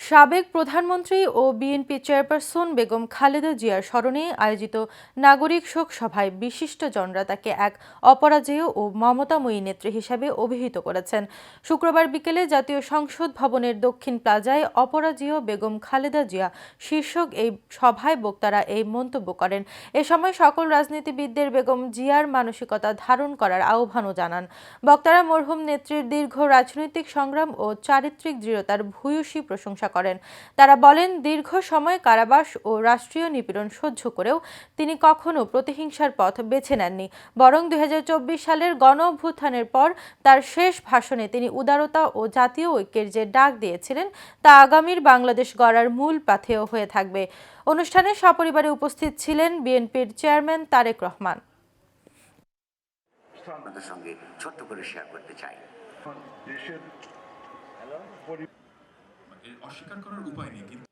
সাবেক প্রধানমন্ত্রী ও BNP chairperson Begum Khaleda জিয়ার স্মরণে আয়োজিত নাগরিক শোক সভায় বিশিষ্টজনরা তাকে এক অপরাজেয় ও মমতাময়ী নেত্রী হিসেবে অভিহিত করেছেন। শুক্রবার বিকেলে জাতীয় সংসদ ভবনের দক্ষিণ প্লাজায় অপরাজেয় বেগম খালেদা জিয়া শীর্ষক এই সভায় বক্তারা এই মন্তব্য করেন। এ সময় সকল রাজনীতিবিদদের বেগম জিয়ার মানসিকতা ধারণ করার আহ্বানও জানান। বক্তারা মরহুম নেত্রীর দীর্ঘ রাজনৈতিক সংগ্রাম ও চারিত্রিক দৃঢ়তার ভূয়সী প্রশংসা করেন। তারা বলেন, দীর্ঘ সময় কারাবাস ও রাষ্ট্রীয় নিপীড়ন সহ্য করেও তিনি কখনো প্রতিহিংসার পথ বেছে নেননি, বরং ২০২৪ সালের গণঅভ্যুত্থানের পর তার শেষ ভাষণে তিনি উদারতা ও জাতীয় ঐক্যের যে ডাক দিয়েছিলেন তা আগামীর বাংলাদেশ গড়ার মূল পাথেয় হয়ে থাকবে। অনুষ্ঠানে সপরিবারে উপস্থিত ছিলেন বিএনপির চেয়ারম্যান তারেক রহমান। আপনাদের সঙ্গে ছোট্ট করে শেয়ার করতে চাই। অস্বীকার করার উপায় নেই, কিন্তু